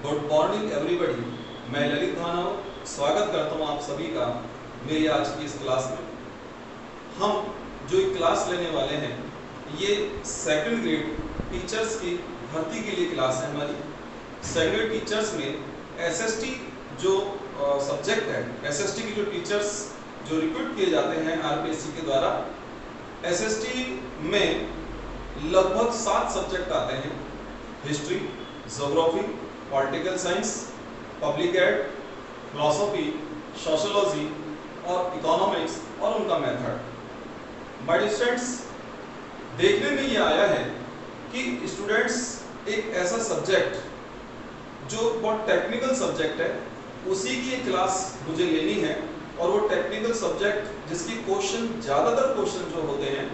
Good morning everybody. मैं ललित धानव स्वागत करता हूँ आप सभी का मेरी आज की इस क्लास में। हम जो एक क्लास लेने वाले हैं ये सेकंड ग्रेड टीचर्स की भर्ती के लिए क्लास है हमारी। सेकंड ग्रेड टीचर्स में एसएसटी जो सब्जेक्ट है, एसएसटी की जो टीचर्स जो रिक्रूट किए जाते हैं आरपीएससी के द्वारा, एसएसटी में लगभग 7 सब्जेक्ट आते हैं। History, geography, political science, public ed, philosophy, sociology और इकोनॉमिक्स और उनका मेथड। बाय स्टूडेंट्स, देखने में ये आया है कि स्टूडेंट्स एक ऐसा सब्जेक्ट जो बहुत टेक्निकल सब्जेक्ट है उसी की एक क्लास मुझे लेनी है, और वो टेक्निकल सब्जेक्ट जिसकी क्वेश्चन ज़्यादातर क्वेश्चन जो होते हैं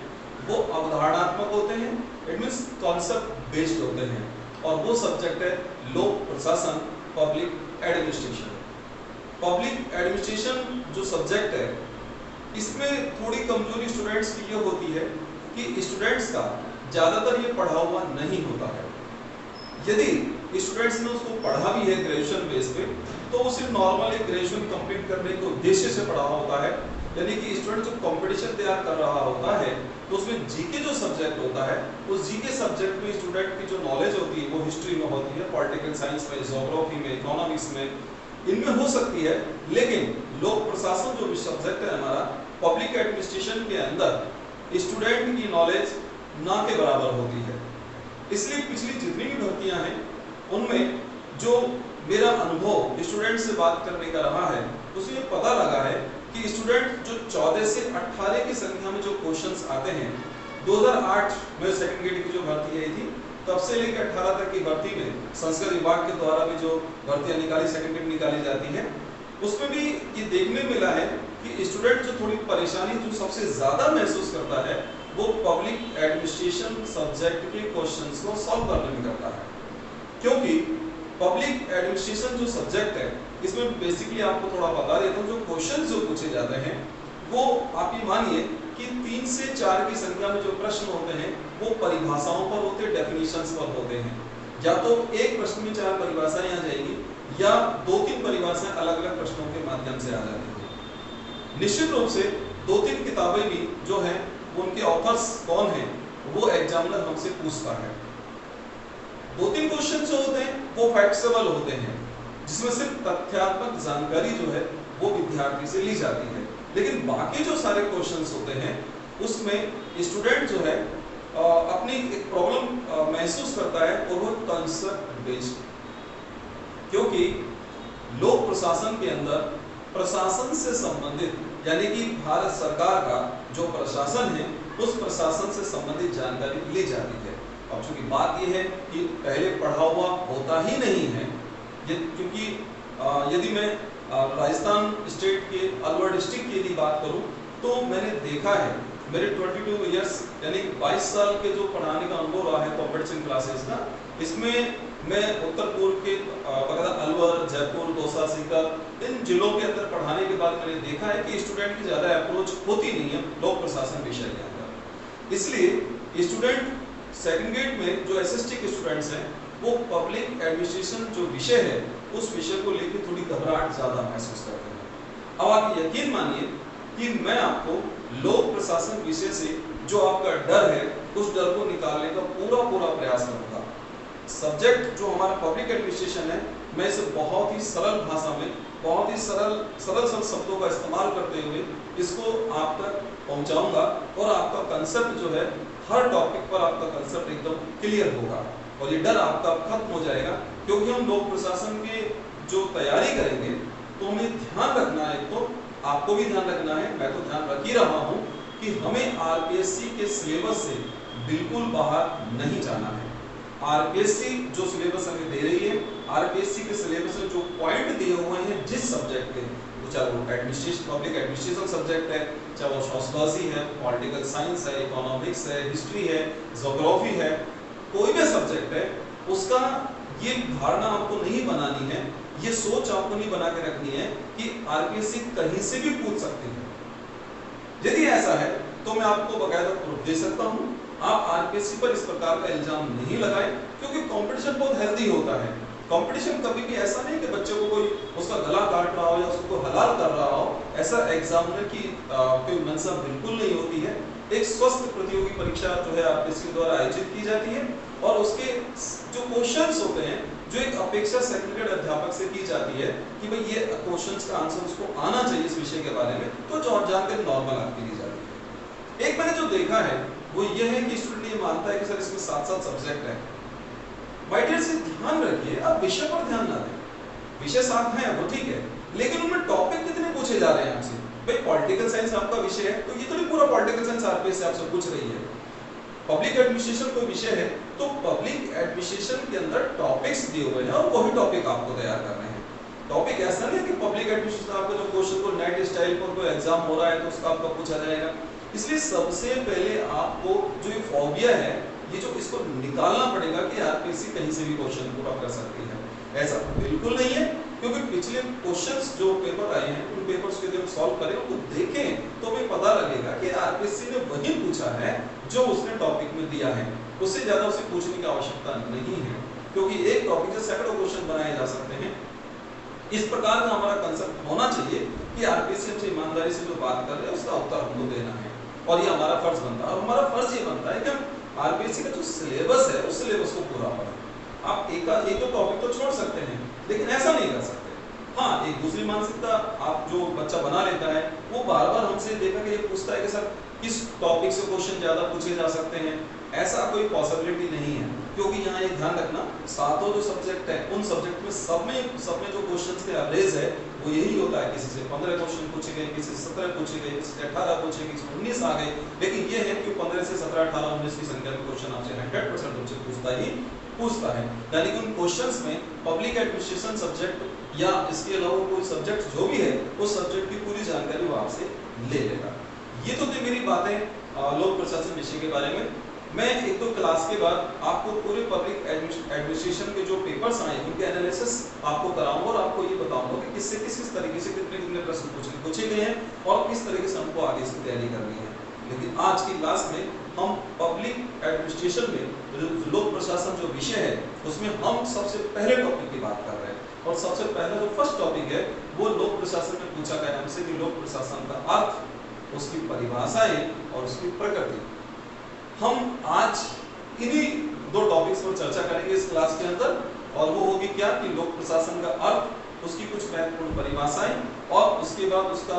वो अवधारणात्मक होते हैं, इट मीन्स कॉन्सेप्ट बेस्ड होते हैं, और वो सब्जेक्ट है लोक प्रशासन, पब्लिक एडमिनिस्ट्रेशन। पब्लिक एडमिनिस्ट्रेशन जो सब्जेक्ट है इसमें थोड़ी कमजोरी स्टूडेंट्स की ये होती है कि स्टूडेंट्स का ज़्यादातर ये पढ़ा हुआ नहीं होता है। यदि स्टूडेंट्स ने उसको पढ़ा भी है ग्रेजुएशन बेस पे, तो वो सिर्फ नॉर्मल एक ग्रेजुएशन कंप्लीट करने के उद्देश्य से पढ़ा होता है। यानी कि स्टूडेंट जो कंपटीशन तैयार कर रहा होता है तो उसमें जीके जो सब्जेक्ट होता है उस जीके सब्जेक्ट में स्टूडेंट की जो नॉलेज होती है वो हिस्ट्री में होती है, पॉलिटिकल साइंस में, ज्योग्राफी में, इकोनॉमिक्स में, इनमें हो सकती है। लेकिन लोक प्रशासन जो सब्जेक्ट है हमारा, पब्लिक एडमिनिस्ट्रेशन के अंदर स्टूडेंट की नॉलेज ना के बराबर होती है। इसलिए पिछली जितनी भी भर्तियां हैं उनमें जो मेरा अनुभव स्टूडेंट से बात करने का रहा है उसमें पता लगा है कि स्टूडेंट जो 14 से 18 की संख्या में जो क्वेश्चंस आते हैं, 2008 में सेकंड ग्रेड की जो भर्ती आई थी तब से लेकर 18 तक की भर्ती में संस्कृत विभाग के द्वारा भी जो भर्तियां निकाली, सेकंड ग्रेड निकाली जाती हैं, उसमें भी ये देखने मिला है कि स्टूडेंट जो थोड़ी परेशानी जो सबसे ज्यादा महसूस करता है वो पब्लिक एडमिनिस्ट्रेशन सब्जेक्ट के क्वेश्चंस को सॉल्व करने में करता है। क्योंकि पब्लिक एडमिनिस्ट्रेशन जो सब्जेक्ट है इसमें बेसिकली आपको थोड़ा बता देता हूँ, जो क्वेश्चन जो पूछे जाते हैं वो आप ये मानिए कि 3 से 4 की संख्या में जो प्रश्न होते हैं वो परिभाषाओं पर होते हैं, डेफिनेशंस पर होते हैं। या तो एक प्रश्न में 4 परिभाषाएं आ जाएंगी या 2-3 परिभाषाएं अलग अलग प्रश्नों के माध्यम से आ जाती है। निश्चित रूप से 2-3 किताबें भी जो हैं उनके ऑथर्स कौन हैं वो एग्जामिनर हमसे पूछता है। 2-3 क्वेश्चन जो होते हैं वो फैक्सेबल होते हैं, जिसमें सिर्फ तथ्यात्मक जानकारी जो है वो विद्यार्थी से ली जाती है। लेकिन बाकी जो सारे क्वेश्चंस होते हैं उसमें स्टूडेंट जो है अपनी एक प्रॉब्लम महसूस करता है और वो कंसेप्ट बेस्ड। क्योंकि लोक प्रशासन के अंदर प्रशासन से संबंधित यानी कि भारत सरकार का जो प्रशासन है उस प्रशासन से संबंधित जानकारी ली जाती है। अब चूंकि बात यह है कि पहले पढ़ा हुआ होता ही नहीं है, क्योंकि यदि मैं राजस्थान स्टेट के अलवर डिस्ट्रिक्ट की यदि बात करूं तो मैंने देखा है, मेरे 22 इयर्स यानी 22 साल के जो पढ़ाने का अनुभव रहा है कॉम्पिटिशन क्लासेस का, इसमें मैं उत्तर पूर्व के वगैरह अलवर, जयपुर, दौसा, सीकर इन जिलों के अंदर पढ़ाने के बाद मैंने देखा है कि स्टूडेंट की ज़्यादा अप्रोच होती नहीं है लोक प्रशासन विषय के अंदर। इसलिए स्टूडेंट सेकंड ग्रेड में जो एसएसटी के स्टूडेंट्स हैं वो पब्लिक एडमिनिस्ट्रेशन जो विषय है उस विषय को लेकर थोड़ी घबराहट ज़्यादा महसूस करते हैं। अब आप यकीन मानिए कि मैं आपको लोक प्रशासन विषय से जो आपका डर है उस डर को निकालने का पूरा प्रयास करूंगा। सब्जेक्ट जो हमारा पब्लिक एडमिनिस्ट्रेशन है, मैं इसे बहुत ही सरल भाषा में, बहुत ही सरल शब्दों का इस्तेमाल करते हुए इसको आप तक पहुंचाऊंगा, और आपका कंसेप्ट जो है हर टॉपिक पर आपका कंसेप्ट एकदम क्लियर होगा और ये डर आपका खत्म हो जाएगा। क्योंकि हम लोक प्रशासन के जो तैयारी करेंगे तो हमें ध्यान रखना है, तो आपको भी ध्यान रखना है, मैं तो ध्यान रख ही रहा हूँ कि हमें आरपीएससी के सिलेबस से बिल्कुल बाहर नहीं जाना है। आरपीएससी जो सिलेबस हमें दे रही है, आरपीएससी के सिलेबस में जो पॉइंट दिए हुए हैं जिस सब्जेक्ट के, चाहे वो एडमिनिस्ट्रेशन, पब्लिक एडमिनिस्ट्रेशन सब्जेक्ट है, चाहे वो सोशियोलॉजी है, पॉलिटिकल साइंस है, इकोनॉमिक्स है, हिस्ट्री है, ज्योग्राफी है, कोई भी सब्जेक्ट है, उसका ये धारणा आपको नहीं बनानी है, ये सोच आपको नहीं बना के रखनी है कि आरपीएससी कहीं से भी पूछ सकती है। यदि ऐसा है तो मैं आपको बकायदा प्रूफ दे सकता हूँ। आप आरपीएससी पर इस प्रकार का इल्जाम नहीं लगाएं, क्योंकि कंपटीशन बहुत हेल्दी होता है। कंपटीशन कभी भी ऐसा नहीं कि बच्चे को कोई उसका गला काट रहा हो या उसको हलाल कर रहा हो, ऐसा एग्जामिनर की कोई मंशा बिल्कुल नहीं होती है। एक स्वस्थ प्रतियोगी परीक्षा जो है आरपीएससी द्वारा आयोजित की जाती है और उसके जो क्वेश्चंस होते हैं, जो एक अपेक्षा सेकंड ग्रेड अध्यापक से की जाती है कि भाई ये क्वेश्चंस का आंसर उसको आना चाहिए इस विषय के बारे में, तो जो जानकारी नॉर्मल आपकी दी जाती है। एक मैंने जो देखा है वो ये है कि स्टूडेंट ये मानता है कि सर इसमें 7 सब्जेक्ट है। माय डियर से ध्यान रखिए, आप विषय पर ध्यान ना दें। विषय 7 है वो ठीक है, लेकिन उनमें टॉपिक कितने पूछे जा रहे हैं आपसे। भाई पॉलिटिकल साइंस आपका विषय है तो ये तो नहीं पूरा पॉलिटिकल साइंस आरपीएस से आपसे पूछ रही है। पब्लिक एडमिनिस्ट्रेशन कोई विषय है तो पब्लिक एडमिनिस्ट्रेशन के अंदर टॉपिक्स दिए हुए हैं और वही टॉपिक आपको तैयार करने हैं। टॉपिक ऐसा नहीं है कि पब्लिक एडमिनिस्ट्रेशन आपको जो क्वेश्चन को नेट स्टाइल पर कोई एग्जाम हो रहा है तो उसका आपको पूछा जाएगा। इसलिए सबसे पहले आपको जो ये फोबिया है, ये जो इसको निकालना पड़ेगा कि आरपीएससी कहीं से भी क्वेश्चन पूरा कर सकती है। ऐसा बिल्कुल नहीं है, क्योंकि पिछले क्वेश्चंस जो पेपर आए हैं उन पेपर्स को जब सॉल्व करें उनको देखें तो हमें पता लगेगा कि आरपीएससी ने वही पूछा है जो उसने टॉपिक में दिया है। उससे ज्यादा उसे पूछने की आवश्यकता नहीं है, क्योंकि एक टॉपिक से सैकड़ों क्वेश्चन बनाए जा सकते हैं। इस प्रकार का हमारा कंसेप्ट होना चाहिए कि आरपीएससी हमसे ईमानदारी से जो बात कर रहे हैं उसका उत्तर हमको देना है और ये हमारा फर्ज बनता है। और हमारा फर्ज ये बनता है कि हम आरपीएससी का जो सिलेबस है उस सिलेबस को पूरा पढ़ें। आप एक दो टॉपिक तो छोड़ सकते हैं, लेकिन ऐसा नहीं कर सकते। हाँ, एक दूसरी मानसिकता आप जो बच्चा बना लेता है वो बार-बार हमसे देखा कि ये पूछता है कि सर किस टॉपिक से क्वेश्चन ज्यादा पूछे जा सकते हैं। ऐसा कोई पॉसिबिलिटी नहीं है, क्योंकि यहाँ ये ध्यान रखना, सातों जो सब्जेक्ट है उन सब्जेक्ट में सब में जो क्वेश्चंस के एवरेज है वो यही होता है। किसी से 15 क्वेश्चन पूछे गए, किसी से 17 पूछे गए, किसी से 18 पूछे गए, किसी से 19 आ गए। लेकिन ये है कि 15 से 17, 18, 19 की संख्या में क्वेश्चन आपसे 100% उनसे पूछता है। यानी कि उन क्वेश्चंस में पब्लिक एडमिनिस्ट्रेशन सब्जेक्ट या इसके अलावा कोई सब्जेक्ट जो भी है उस सब्जेक्ट की पूरी जानकारी वो आपसे ले लेगा। ये तो थी मेरी बातें लोक प्रशासन विषय के बारे में। मैं एक दो क्लास के बाद आपको पूरे पब्लिक एडमिनिस्ट्रेशन के जो पेपर्स आए उनके एनालिसिस आपको कराऊंगा और आपको ये बताऊंगा कि किस तरीके से कितने प्रश्न पूछे गए हैं और किस तरीके से हमको आगे इसकी तैयारी करनी है। लेकिन आज की क्लास में हम पब्लिक एडमिनिस्ट्रेशन में लोक प्रशासन जो विषय है उसमें हम सबसे पहले टॉपिक की बात कर रहे हैं। और सबसे पहला जो फर्स्ट टॉपिक है वो लोक प्रशासन में पूछा गया हमसे कि लोक प्रशासन का अर्थ, उसकी परिभाषाएं और उसकी प्रकृति। हम आज इन्हीं दो टॉपिक्स पर चर्चा करेंगे इस क्लास के अंदर, और वो होगी क्या कि लोक प्रशासन का अर्थ, उसकी कुछ महत्वपूर्ण परिभाषाएं और उसके बाद उसकी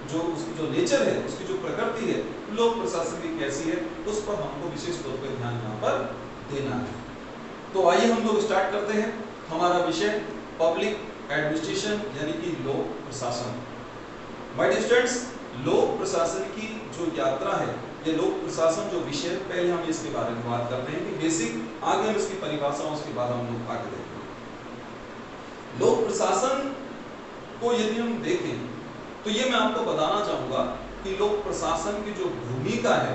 जो नेचर है, उसकी जो प्रकृति है, लोक प्रशासन की कैसी है, उस पर हमको विशेष तौर पर ध्यान यहाँ पर देना है। तो आइए हम लोग स्टार्ट करते हैं हमारा विषय पब्लिक एडमिनिस्ट्रेशन यानी कि लोक प्रशासन। माय डियर स्टूडेंट्स, लोक प्रशासन की जो यात्रा है, ये लोक प्रशासन जो विषय, पहले हम इसके बारे में बात करते हैं कि बेसिक, आगे हम इसकी परिभाषा उसके बाद हम लोग आगे देखेंगे। लोक प्रशासन को यदि हम देखें तो ये मैं आपको बताना चाहूंगा कि लोक प्रशासन की जो भूमिका है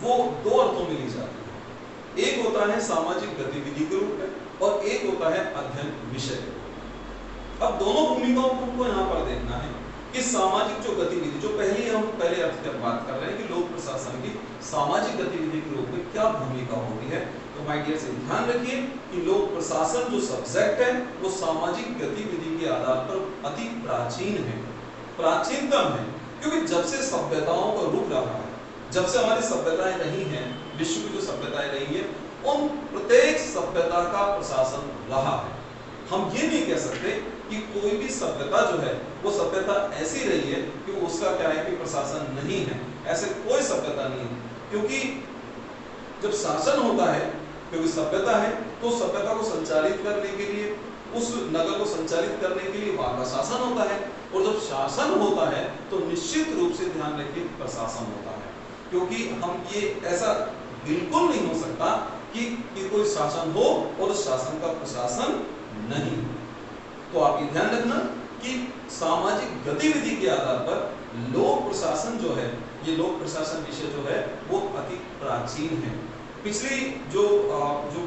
वो दो अर्थों में ली जाती है। एक होता है सामाजिक गतिविधि के रूप में और एक होता है अध्ययन विषय के रूप में। अब दोनों भूमिकाओं को हमको यहाँ पर देखना है कि सामाजिक जो गतिविधि, जो पहले अर्थ की बात कर रहे हैं कि लोक प्रशासन की सामाजिक गतिविधि के रूप में क्या भूमिका होती है। तो माय डियर से ध्यान रखिए कि लोक प्रशासन जो सब्जेक्ट है वो सामाजिक गतिविधि के आधार पर अति प्राचीन है, प्राचीनतम है, क्योंकि जब से सभ्यताओं का रूप रहा है, जब से हमारी सभ्यताएं रही हैं, विश्व की जो सभ्यताएं रही है, उन प्रत्येक सभ्यता का प्रशासन रहा है। हम ये नहीं कह सकते कि कोई भी सभ्यता जो है वो सभ्यता ऐसी रही है कि उसका क्या है कि प्रशासन नहीं है। ऐसे कोई सभ्यता नहीं है, क्योंकि जब शासन होता है, क्योंकि सभ्यता है, तो सभ्यता को संचालित करने के लिए, उस नगर को संचालित करने के लिए वहां का शासन होता है, और जब शासन होता है तो निश्चित रूप से ध्यान रखिए प्रशासन होता है। क्योंकि हम ये ऐसा बिल्कुल नहीं हो सकता कि कोई शासन हो और उस शासन का प्रशासन नहीं। तो आप ये ध्यान रखना कि सामाजिक गतिविधि के आधार पर लोक प्रशासन जो है, ये लोक प्रशासन विषय जो है वो अति प्राचीन है। पिछली जो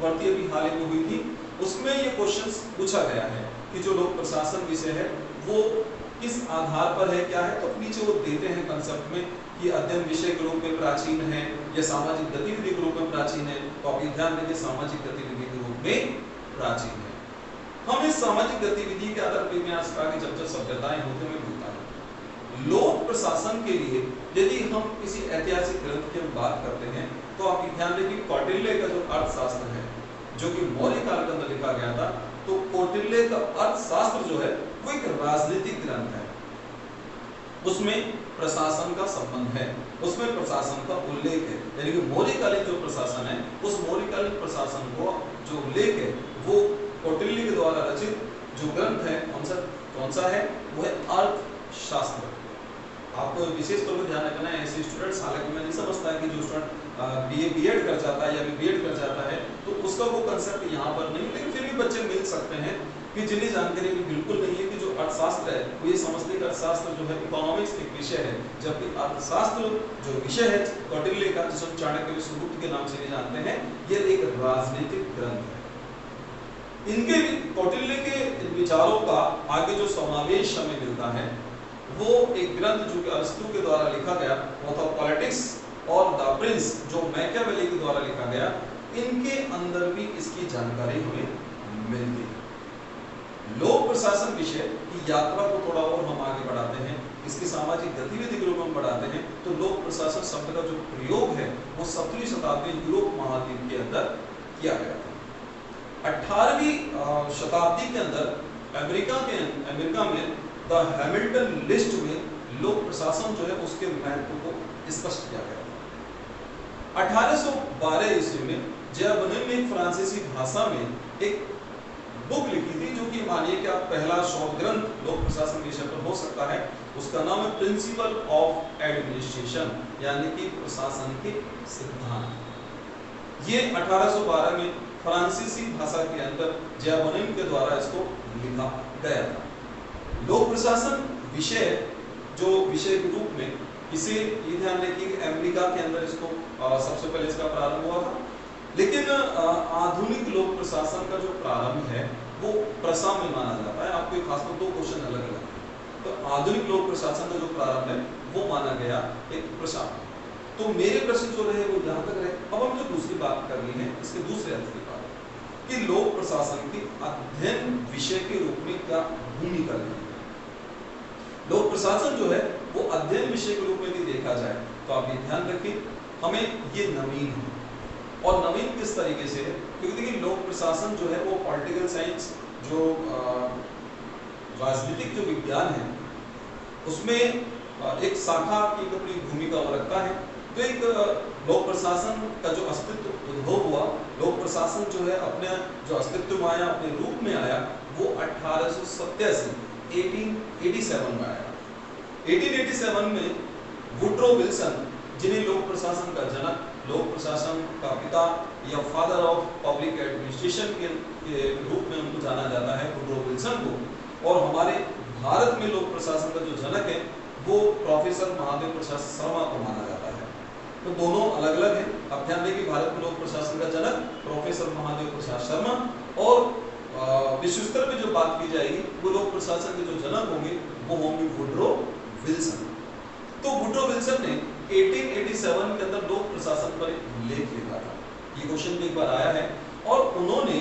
भर्ती अभी हाल ही में हुई थी उसमें ये क्वेश्चंस पूछा गया है कि जो लोक प्रशासन विषय है वो किस आधार पर है, क्या है। तो नीचे वो देते हैं कंसेप्ट में कि अध्ययन विषय के रूप में प्राचीन है या सामाजिक गतिविधि के रूप में प्राचीन है। तो आप ये ध्यान रखिए सामाजिक गतिविधि के रूप में प्राचीन है। हम इस सामाजिक गतिविधि के आधार पर आज कहा कि जब जब सभ्यताएं होते हुए मिलता है। लोक प्रशासन के लिए यदि हम किसी ऐतिहासिक ग्रंथ की बात करते हैं तो आप ध्यान रखिए कौटिल्य का जो अर्थशास्त्र है जो कि मौर्य काल के अंदर लिखा गया था, तो कौटिल्य का अर्थशास्त्र जो है वो एक राजनीतिक ग्रंथ है। उसमें प्रशासन का संबंध है, उसमें प्रशासन का उल्लेख है, यानी कि मौर्यकालीन जो प्रशासन है उस मौर्यकालीन प्रशासन को जो उल्लेख है वो कौटिल्य के द्वारा रचित जो ग्रंथ है कौन सा है, वो है अर्थशास्त्र। आपको विशेष तौर पर ध्यान रखना है ऐसे स्टूडेंट्स, हालांकि मैं नहीं समझता कि जो स्टूडेंट बीएड कर जाता है या बीएड कर जाता है तो उसका वो कंसेप्ट यहाँ पर नहीं, लेकिन फिर भी बच्चे मिल सकते हैं कि जिन्हें जानकारी भी बिल्कुल नहीं है कि जो अर्थशास्त्र है वो ये समझते हैं कि अर्थशास्त्र जो है इकोनॉमिक्स एक विषय है, जबकि अर्थशास्त्र जो विषय है कौटिल्य का, जिसे चाणक्य सुगुप्त के नाम से भी जानते हैं, ये एक राजनीतिक ग्रंथ है। इनके कौटिल्य के विचारों का आगे जो समावेश हमें मिलता है वो एक ग्रंथ जो कि अरस्तु के द्वारा लिखा गया वो था पॉलिटिक्स और द प्रिंस जो मैकियावेली के द्वारा लिखा गया, इनके अंदर भी इसकी जानकारी हमें मिलती है। लोक प्रशासन विषय की यात्रा को थोड़ा और हम आगे बढ़ाते हैं, इसकी सामाजिक गतिविधि के रूप में बढ़ाते हैं, तो लोक प्रशासन शब्द का जो प्रयोग है वो 17वीं शताब्दी यूरोप महाद्वीप के अंदर किया गया था। 18वीं शताब्दी के अंदर अमेरिका में द हैमिल्टन लिस्ट में लोक प्रशासन जो है उसके महत्व को स्पष्ट किया गया था। 1812 ईस्वी में जियाबनेम ने फ्रांसीसी भाषा में एक बुक लिखी थी जो कि मानिए कि आप पहला शोध ग्रंथ लोक प्रशासन विषय पर हो सकता है, उसका नाम है प्रिंसिपल ऑफ एडमिनिस्ट्रेशन, यानी कि प्रशासन के सिद्धांत। ये 1812 में फ्रांसीसी भाषा के अंदर जियाबनेम के द्वारा इसको लिखा गया था। लोक प्रशासन विषय जो विषय के रूप में इसे ये ध्यान रखिए कि अमेरिका के अंदर इसको सबसे पहले इसका प्रारंभ हुआ था, लेकिन आधुनिक लोक प्रशासन का जो प्रारंभ है वो प्रसा में माना जाता है। आपको खासकर दो क्वेश्चन अलग अलग है, तो आधुनिक लोक प्रशासन का जो प्रारंभ है वो माना गया एक प्रसा। तो मेरे प्रश्न जो रहे वो यहाँ तक रहे। अब हम जो दूसरी बात कर ली है इसके दूसरे अर्थ की बात कि लोक प्रशासन की अध्ययन विषय के रूप में क्या भूमिका है। लोक प्रशासन जो है वो अध्ययन विषय के रूप में यदि देखा जाए तो आप ये ध्यान रखिए हमें ये नवीन है, और नवीन किस तरीके से है, क्योंकि देखिए लोक प्रशासन जो है वो पॉलिटिकल साइंस जो राजनीतिक जो विज्ञान है उसमें एक शाखा की अपनी भूमिका वो रखता है। तो एक लोक प्रशासन का जो अस्तित्व उद्भव हुआ, लोक प्रशासन जो है अपने जो अस्तित्व में आया, अपने रूप में आया, वो 1887 में आया। 1887 में वुड्रो विल्सन, जिन्हें लोक प्रशासन का जनक, लोक प्रशासन का पिता या फादर ऑफ पब्लिक एडमिनिस्ट्रेशन के रूप में उनको जाना जाता है, वुड्रो विल्सन को, और हमारे भारत में लोक प्रशासन का जो जनक है वो प्रोफेसर महादेव प्रसाद शर्मा को माना जाता है। तो दोनों अलग अलग हैं। अब ध्यान दें कि भारत में लोक प्रशासन का जनक प्रोफेसर महादेव प्रसाद शर्मा, और विश्व स्तर पे जो बात की जाएगी वो लोक प्रशासन के जो जनक होंगे वो होंगे वुड्रो विल्सन। तो वुड्रो विल्सन ने 1887 के अंदर लोक प्रशासन पर एक लेख लिखा था, ये क्वेश्चन भी एक बार आया है, और उन्होंने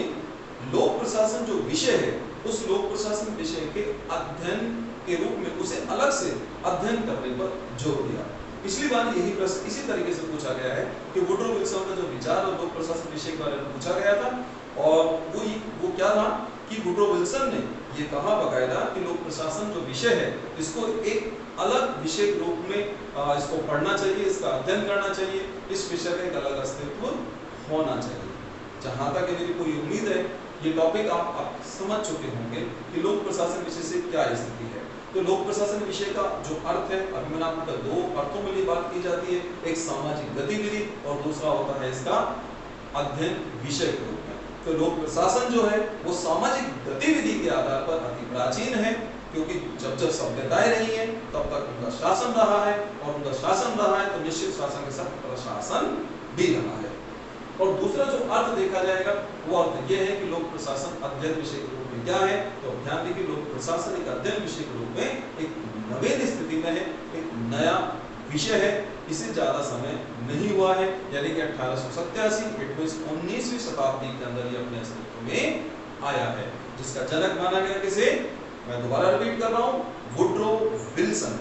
लोक प्रशासन जो विषय है उस लोक प्रशासन विषय के अध्ययन के रूप में उसे अलग से अध्ययन करने पर जोर दिया। पिछली बार यही प्रश्न इसी तरीके से पूछा गया है कि वुड्रो विल्सन का जो विचार और लोक प्रशासन विषय के बारे में पूछा गया था, और वो क्या था कि वुड्रो विल्सन ने ये कहा बकायदा कि लोक प्रशासन जो विषय है इसको एक अलग विषय के रूप में इसको पढ़ना चाहिए, इसका अध्ययन करना चाहिए, इस विषय का एक अलग अस्तित्व होना चाहिए। जहाँ तक मेरी पूरी उम्मीद है ये टॉपिक आप समझ चुके होंगे कि लोक प्रशासन विषय से क्या स्थिति है। तो लोक प्रशासन विषय का जो अर्थ है, अभी मैंने आपको दो अर्थों में बात की जाती है, एक सामाजिक गतिविधि और दूसरा होता है इसका अध्ययन विषय के रूप में। तो लोक प्रशासन जो है वो सामाजिक गतिविधि के आधार पर अति प्राचीन है, क्योंकि जब जब सभ्यताएं रही हैं तब तक उनका शासन रहा है, और उनका शासन रहा है तो निश्चित शासन के साथ प्रशासन भी रहा है। और दूसरा जो अर्थ देखा जाएगा वो अर्थ ये है कि लोक प्रशासन अध्ययन विषय के रूप में क्या है, तो ध्यान दें कि लोक प्रशासन एक अध्ययन विषय के रूप में एक नवीन स्थिति में है, एक नया विषय है, इसे ज्यादा समय नहीं हुआ है, यानी कि 1887 19वीं शताब्दी के अंदर ये अपने अस्तित्व में आया है, जिसका जनक माना गया किसे, मैं दोबारा रिपीट कर रहा हूं, वुड्रो विल्सन।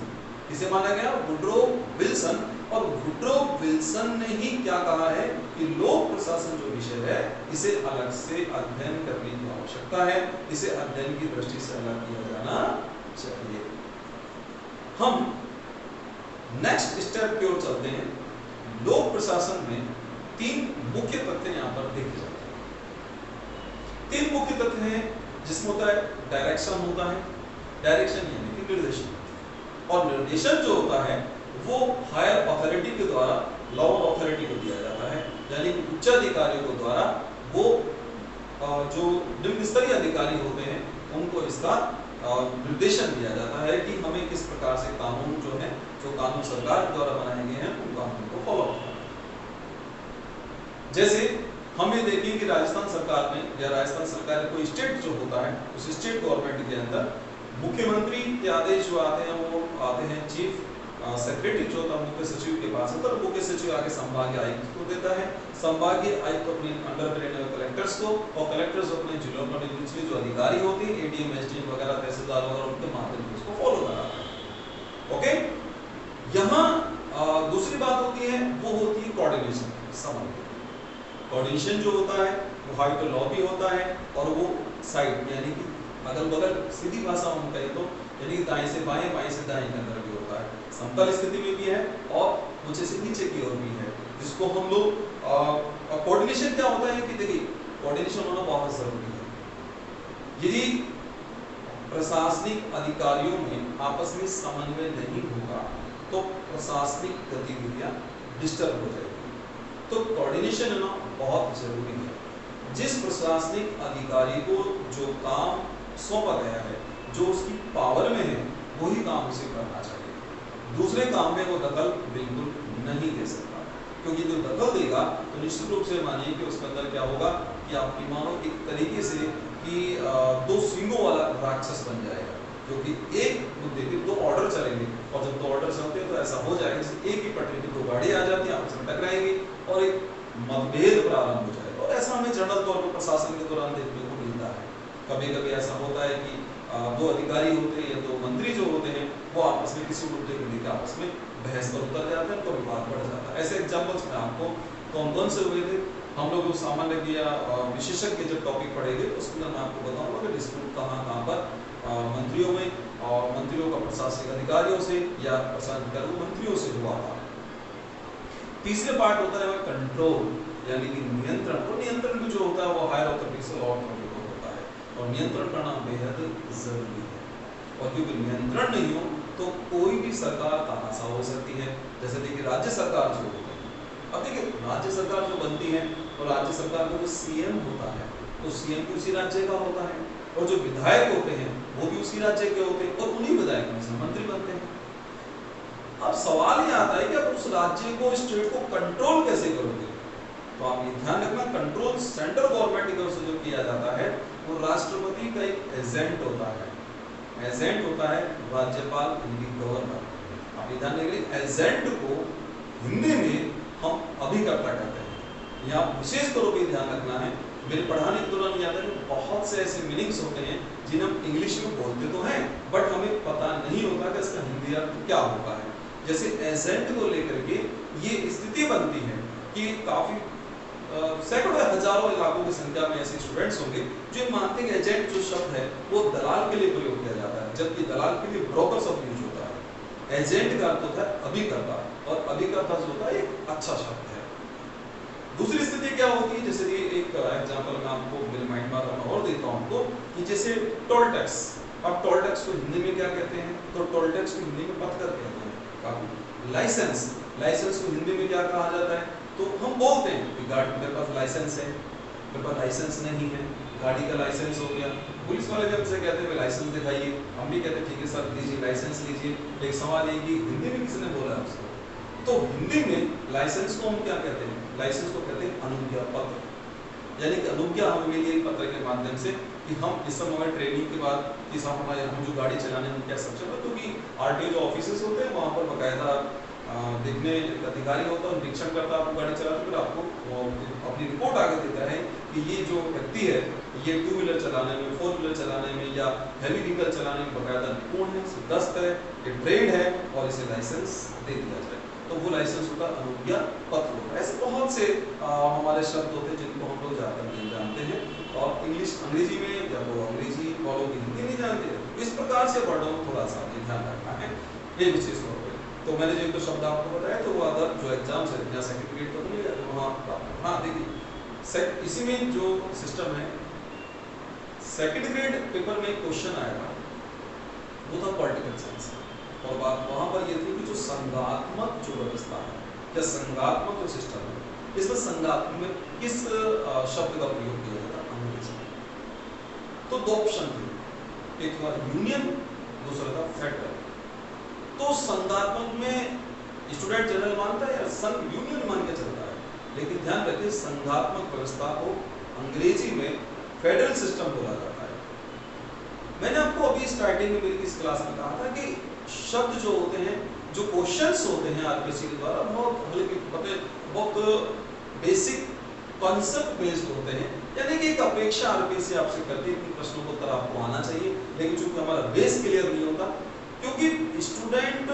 किसे माना गया, वुड्रो विल्सन। और वुड्रो विल्सन ने ही क्या कहा है कि लोक प्रशासन जो विषय है इसे अलग से अध्ययन करने की आवश्यकता है, इसे अध्ययन की दृष्टि से अलग किया जाना चाहिए। हम नेक्स्ट स्टेप की ओर चलते हैं। लोक प्रशासन में 3 मुख्य तथ्य यहाँ पर देखे जाते हैं। 3 मुख्य तथ्य हैं, जिसमें होता है डायरेक्शन होता है, डायरेक्शन यानी कि निर्देशन, और निर्देशन जो होता है वो हायर अथॉरिटी के द्वारा लोअर अथॉरिटी को दिया जाता है, यानी कि उच्च अधिकारियों के द्वारा वो जो निम्न स्तरीय अधिकारी होते हैं उनको इसका निर्देशन दिया जाता है कि हमें किस प्रकार से कानून जो है, जो कानून सरकार द्वारा बनाए गए हैं उन कानून को फॉलो करना है। जैसे हम ये देखिए कि राजस्थान सरकार में या राजस्थान सरकार कोई स्टेट जो होता है, उस स्टेट गवर्नमेंट के अंदर मुख्यमंत्री के आदेश जो आते हैं वो आते हैं चीफ सेक्रेटरी जो होता है मुख्य सचिव के पास होता है, मुख्य सचिव आगे संभागीय आयुक्त को देता है, संभागीय आयुक्त अपने अंडर में रहने वाले कलेक्टर्स को, और कलेक्टर्स अपने जिलों में निचली जो अधिकारी होती है एडीएम एसडीएम वगैरह तहसीलदार वगैरह उनके माध्यम से उसको फॉलो कराता है। ओके, यहाँ दूसरी बात होती है वो होती है कोऑर्डिनेशन, समन्वय। कोऑर्डिनेशन जो होता है वो हाई टू लॉ भी होता है, और वो साइड यानी कि अगल बगल सीधी भाषा में कहें तो यानी कि दाएं से बाएं बाएं से दाएं के अंदर भी होता है, समतल स्थिति में भी है और नीचे से नीचे की ओर भी है, जिसको हम लोग कोऑर्डिनेशन क्या होता है कि देखिए कोऑर्डिनेशन होना बहुत जरूरी है। यदि प्रशासनिक अधिकारियों में आपस में समन्वय नहीं होगा तो प्रशासनिक गतिविधियां डिस्टर्ब हो जाएगी, तो कोऑर्डिनेशन होना बहुत जरूरी है। जिस प्रशासनिक अधिकारी को जो काम सौंपा गया है, जो उसकी पावर में है, वही काम उसे करना चाहिए। दूसरे काम में वो दखल बिल्कुल नहीं दे सकता, क्योंकि जो दखल देगा तो निश्चित रूप से मानिए कि उसके अंदर क्या होगा कि आपकी मानो एक तरीके से कि 2 सिंगों वाला राक्षस बन जाएगा, क्योंकि एक मुद्दे के 2 ऑर्डर चलेंगे, और जब 2 ऑर्डर चलते हैं तो ऐसा हो जाएगा जैसे एक ही पटरी की 2 गाड़ी आ जाती है, आपस में टकराएंगी और एक मतभेद प्रारंभ हो जाएगा। और ऐसा हमें जनरल तौर पर प्रशासन के दौरान देखने को मिलता है। कभी कभी ऐसा होता है कि 2 अधिकारी होते हैं या 2 मंत्री जो होते हैं वो आपस में किसी मुद्दे को लेकर आपस में बहस पर उतर जाते हैं, तो विवाद बढ़ जाता है। ऐसे एग्जाम्पल्स में आपको कौन कौन से हुए थे, हम लोग सामान्य या विशेषज्ञ जब टॉपिक पढ़ेंगे उसके अंदर मैं आपको बताऊंगा कि डिस्प्यूट कहाँ पर मंत्रियों में और मंत्रियों का प्रशासनिक अधिकारियों से या प्रशासनिक अधिकारियों मंत्रियों से हुआ था। तीसरे पार्ट होता है कंट्रोल यानी कि नियंत्रण, और नियंत्रण भी जो होता है वो हायर अथॉरिटी से लॉ अथॉरिटी को होता है, और नियंत्रण करना बेहद जरूरी है। और क्योंकि नियंत्रण नहीं हो तो कोई भी सरकार तानाशाह हो सकती है। जैसे देखिए राज्य सरकार जो होती है, अब देखिए राज्य सरकार जो बनती है और राज्य सरकार का जो सीएम होता है तो सीएम भी उसी राज्य का होता है, और जो विधायक होते हैं वो भी उसी राज्य के होते हैं, और उन्हीं विधायकों से मंत्री बनते हैं। अब सवाल ये आता है कि अब उस राज्य को, स्टेट को कंट्रोल कैसे करोगे? तो आप ये ध्यान रखना, कंट्रोल सेंट्रल गवर्नमेंट की तरफ से जो किया जाता है वो राष्ट्रपति का एक एजेंट होता है। एजेंट होता है राज्यपाल यानी गवर्नर। आप ये ध्यान रखिए, एजेंट को हिंदी में हम अभिकर्ता कहते हैं। यहाँ विशेष तौर पर ध्यान रखना है, मेरे पढ़ाने के दौरान याद है कि बहुत से ऐसे मीनिंग्स होते हैं जिन्हें हम इंग्लिश में बोलते तो हैं बट हमें पता नहीं होता कि इसका हिंदी अर्थ क्या होता है। जैसे एजेंट को लेकर के ये स्थिति बनती है कि काफी सैकड़ों हजारों इलाकों की संख्या में ऐसे स्टूडेंट्स होंगे जो मानते हैं कि एजेंट जो शब्द है वो दलाल के लिए प्रयोग किया जाता है, जबकि दलाल के लिए ब्रोकर शब्द यूज होता है। एजेंट का अर्थ होता है अभिकर्ता, और अभिकर्ता जो होता है एक अच्छा शब्द है। दूसरी स्थिति क्या होती है, जैसे कि एक एग्जांपल मैं आपको मेरे माइंड में और देता हूं आपको कि जैसे टोल टैक्स। अब टोल टैक्स को हिंदी में क्या कहते हैं? तो टोल टैक्स को हिंदी में पथकर कहते हैं। लाइसेंस, लाइसेंस को हिंदी में क्या कहा जाता है? तो हम बोलते हैं कि गाड़ी मेरे पास लाइसेंस है, मेरे पास लाइसेंस नहीं है, गाड़ी का लाइसेंस हो गया। पुलिस वाले भी हमसे कहते हैं लाइसेंस दिखाइए, हम भी कहते हैं ठीक है सर लीजिए लाइसेंस लीजिए। एक सवाल है कि हिंदी में किसने बोला है उसको? तो हिंदी में लाइसेंस को हम क्या कहते हैं? लाइसेंस को कहते हैं अनुज्ञा पत्र, यानी कि अनुज्ञा हमें मिली है पत्र के माध्यम से कि हम इस समय ट्रेनिंग के बाद कि हम जो गाड़ी चलाने में क्या सब चल रहा है, क्योंकि आरटीओ जो ऑफिसेस होते हैं वहाँ पर बाकायदा देखने एक अधिकारी होता है, निरीक्षण करता है, आपको गाड़ी चलाते, फिर आपको अपनी रिपोर्ट आगे देता है कि ये जो व्यक्ति है ये 2 व्हीलर चलाने में, 4 व्हीलर चलाने में या हैवी व्हीकल चलाने में बकायदा निपुण है, सिद्धस्त है, ये ट्रेंड है और इसे लाइसेंस दे दिया जाए। तो वो लाइसेंस होता है अनुज्ञा पत्र होता है। ऐसे बहुत से हमारे शब्द होते हैं जिनको हम लोग ज़्यादातर नहीं जानते हैं, और इंग्लिश अंग्रेजी में या वो अंग्रेजी वालों की हिंदी नहीं जानते, इस प्रकार से वर्डों में थोड़ा सा ध्यान रखना है, ये विशेष तौर पर। तो मैंने जो 2 शब्द आपको बताया, तो वो अदर जो एग्जाम्स है या सेकंड ग्रेड का मिलेगा तो वहाँ हाँ देखिए इसी में जो सिस्टम है, सेकंड ग्रेड पेपर में क्वेश्चन आएगा वो था पॉलिटिकल साइंस, और बात वहाँ पर ये थी कि जो संघात्मक जो व्यवस्था है या संघात्मक जो सिस्टम है, इसमें संघात्मक में किस शब्द का प्रयोग किया जाता है, अंग्रेजी। तो 2 ऑप्शन थे, एक था यूनियन, दूसरा था फेडरल। तो संघात्मक में स्टूडेंट जनरल मानता है या संघ यूनियन मान के चलता है, लेकिन ध्यान रखिए संघात्मक व्यवस्था को अंग्रेजी में फेडरल सिस्टम बोला जाता है। मैंने आपको अभी स्टार्टिंग में मेरी इस क्लास में कहा था कि शब्द जो होते हैं, जो क्वेश्चंस होते हैं आरपीएससी के द्वारा, बहुत बेसिक कॉन्सेप्ट बेस्ड होते हैं, यानी कि एक अपेक्षा आरपीएससी आपसे करती है कि प्रश्नों का उत्तर आपको आना चाहिए, लेकिन चूंकि हमारा बेस क्लियर नहीं होता, क्योंकि स्टूडेंट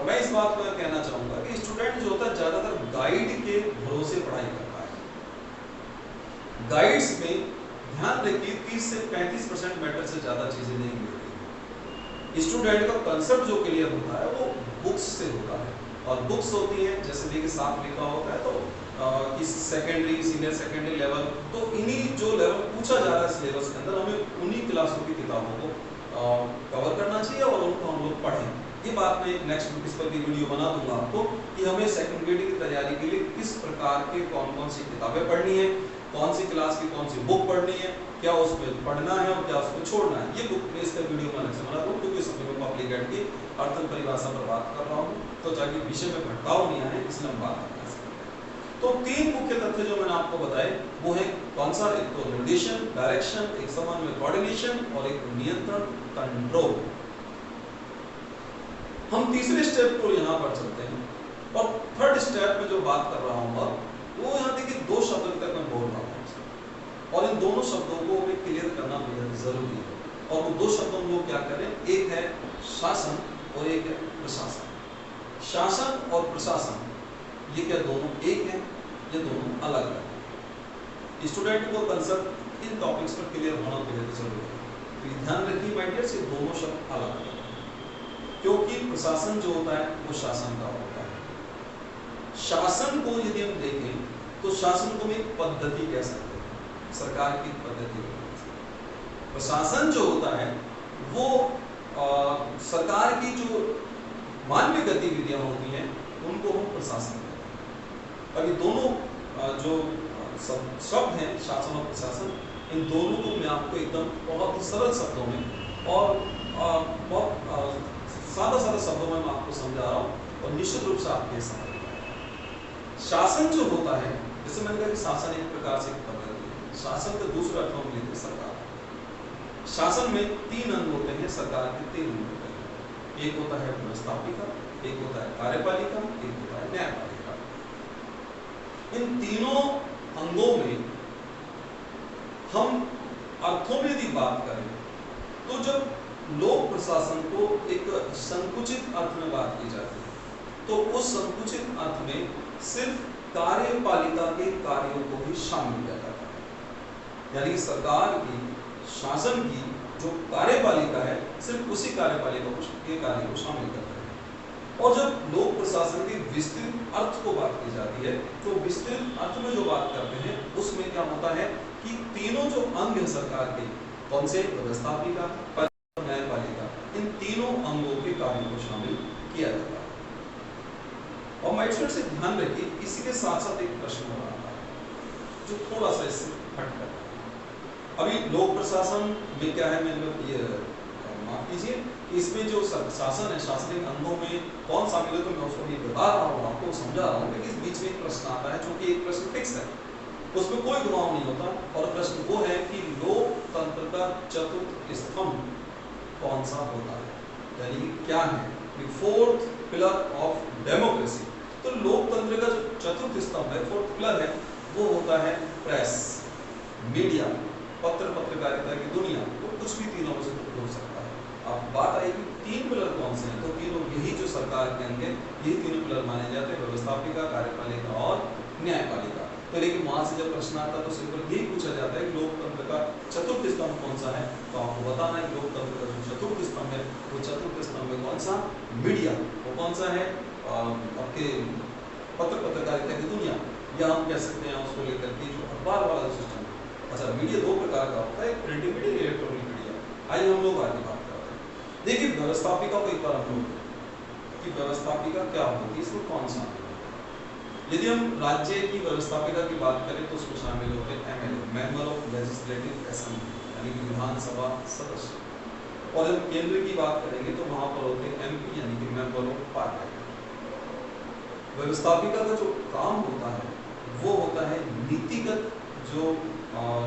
मैं इस बात को कहना चाहूंगा कि स्टूडेंट जो होता है ज्यादातर गाइड के भरोसे पढ़ाई करता है। गाइड्स में ध्यान रखिए 30 से 35% मैटर से ज्यादा चीजें नहीं मिलती। स्टूडेंट का कंसेप्ट जो क्लियर होता है वो बुक्स से होता है, और बुक्स होती है जैसे देखिए साफ लिखा होता है, तो इस सेकेंडरी सीनियर सेकेंडरी लेवल, तो इन्हीं जो लेवल पूछा जा रहा है सिलेबस के अंदर, हमें उन्हीं क्लासों की किताबों को कवर करना चाहिए और उनको हम लोग पढ़ें। ये बात मैं नेक्स्ट इस पर भी वीडियो बना दूंगा आपको कि हमें सेकंड ग्रेड की तैयारी के लिए किस प्रकार के कौन-कौन सी किताबें पढ़नी है, कौन सी क्लास की कौन सी बुक पढ़नी है, क्या उसमें पढ़ना है और क्या उसमें छोड़ना है। ये बुक में इसका वीडियो मैं अलग से बना दूँ, क्योंकि इस समय मैं पब्लिक एड की अर्थ परिभाषा पर बात कर रहा हूँ, तो ताकि विषय में भटकाव नहीं आए, इसलिए हम बात कर सकते हैं। तो 3 मुख्य तथ्य जो मैंने आपको बताए वो है कौन सा, एक तो निर्देशन डायरेक्शन, एक समन्वय कोऑर्डिनेशन, और एक नियंत्रण कंट्रोल। हम तीसरे स्टेप को यहाँ पर चलते हैं, और थर्ड स्टेप में जो बात कर रहा हूँ वो यहाँ देखिए 2 शब्द तक मैं बोल रहा हूँ, और इन दोनों शब्दों को हमें क्लियर करना बेहद जरूरी है। और वो 2 शब्दों में लोग क्या करें, एक है शासन और एक है प्रशासन। शासन और प्रशासन ये क्या दोनों एक है, ये दोनों अलग है। स्टूडेंट को कंसेप्ट इन टॉपिक्स पर क्लियर होना बेहद जरूरी है, तो ध्यान रखिए माय डियर, ये दोनों शब्द अलग है, क्योंकि प्रशासन जो होता है वो शासन का होता है। शासन को यदि हम देखें तो शासन को हम एक पद्धति कह सकते हैं, सरकार की पद्धति। प्रशासन जो होता है वो सरकार की जो मानवीय गतिविधियां होती हैं उनको हम प्रशासन कहते हैं। अब ये दोनों जो शब्द हैं शासन और प्रशासन, इन दोनों को मैं आपको एकदम बहुत ही सरल शब्दों में और बहुत सादा शब्दों में मैं आपको समझा रहा हूँ, और निश्चित रूप से आपके समझ शासन जो होता है, जैसे मैंने कहा कि शासन एक प्रकार से पद्धति है। शासन का दूसरा अर्थ हम लेते हैं सरकार। शासन में 3 अंग होते हैं, सरकार के 3 अंग होते हैं। एक होता है व्यवस्थापिका, एक होता है कार्यपालिका, एक होता है न्यायपालिका। इन तीनों अंगों में हम अर्थों में यदि बात करें तो जब लोक प्रशासन को एक संकुचित अर्थ में बात की जाती है, तो उस संकुचित अर्थ में सिर्फ कार्यपालिका के कार्यों को ही शामिल किया जाता है। यानी सरकार की, शासन की जो कार्यपालिका है सिर्फ उसी कार्यपालिका के कार्य को शामिल करता है। और जब लोक प्रशासन की विस्तृत अर्थ को बात की जाती है, तो विस्तृत अर्थ में जो बात करते हैं उसमें क्या होता है कि तीनों जो अंग हैं सरकार के, कौन से, व्यवस्थापिका, न्यायपालिका, इन तीनों अंगों के कार्यों को शामिल किया जाता है। और माय स्टूडेंट से ध्यान रखिए, इसी के साथ साथ एक प्रश्न हो रहा है जो थोड़ा सा इससे हट कर, अभी लोक प्रशासन में क्या है, मैं ये माफ कीजिए, इसमें जो शासन है, शासनिक अंगों में कौन शामिल है, तो मैं उसको ये बता रहा हूँ, आपको समझा रहा हूँ, लेकिन इस बीच में एक प्रश्न आता है, चूंकि एक प्रश्न फिक्स है, उसमें कोई घुमाव नहीं होता, और प्रश्न वो है कि लोकतंत्र का चतुर्थ स्तंभ कौन सा होता है, यानी क्या है the fourth pillar of democracy. तो लोकतंत्र का जो चतुर्थ स्तंभ है, फोर्थ पिलर है, वो होता है प्रेस, मीडिया, पत्रकारिता की दुनिया। तो कुछ भी तीनों में से हो सकता है। अब बात आएगी तीन पिलर कौन से हैं, तो तीनों यही जो सरकार के अंग यही तीनों पिलर माने जाते हैं, व्यवस्थापिका, कार्यपालिका और न्यायपालिका। तो लेकिन वहां से जब प्रश्न आता है तो सिंपल यही पूछा जाता है कि लोकतंत्र का चतुर्थ स्तंभ कौन सा है, तो आपको बताना है कि लोकतंत्र का जो चतुर्थ स्तंभ है वो चतुर्थ स्तंभ में कौन सा, मीडिया। वो कौन सा है, आपके पत्रकारिता की दुनिया, या हम कह सकते हैं उसको लेकर के जो अखबार वाला सिस्टम। अच्छा, मीडिया दो प्रकार का होता है, प्रिंटिंग मीडिया, इलेक्ट्रॉनिक मीडिया। आइए हम लोग आगे बात करते हैं। देखिए व्यवस्थापिका को एक बार हम लोग कि व्यवस्थापिका क्या होती है, इसमें कौन सा। यदि हम राज्य की व्यवस्थापिका की बात करें तो उसमें शामिल होते हैं MLA, member of legislative assembly, यानी कि विधानसभा सदस्य। और जब केंद्र की बात करेंगे तो वहां पर होते हैं एमपी, यानी कि मेंबर ऑफ पार्लियामेंट। व्यवस्थापिका का जो काम होता है वो होता है नीतिगत जो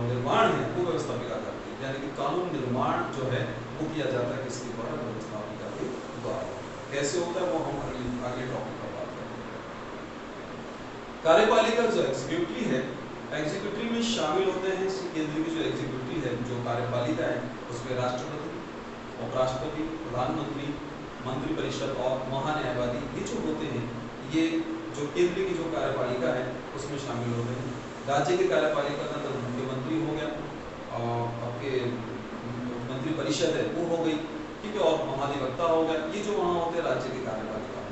निर्माण है वो व्यवस्थापिका करती है, यानी कि कानून निर्माण जो है वो किया जाता है किसके द्वारा, व्यवस्थापिका के द्वारा। कैसे होता है वो हम अगले टॉपिक पर बात करेंगे। कार्यपालिका जो एग्जीक्यूटिव है, एग्जीक्यूटिव में शामिल होते हैं केंद्र की जो एग्जीक्यूटिव है, जो कार्यपालिका है, उसमें राष्ट्रपति, उपराष्ट्रपति, प्रधानमंत्री, मंत्रिपरिषद और महान्यायवादी, ये जो होते हैं ये जो केंद्र की जो कार्यपालिका है उसमें शामिल होते हैं। राज्य की कार्यपालिका का अंदर मुख्यमंत्री हो गया, आपके मंत्रिपरिषद है वो हो गई, ठीक है, और महाधिवक्ता हो गया। ये जो वहाँ होते हैं राज्य की कार्यपालिका।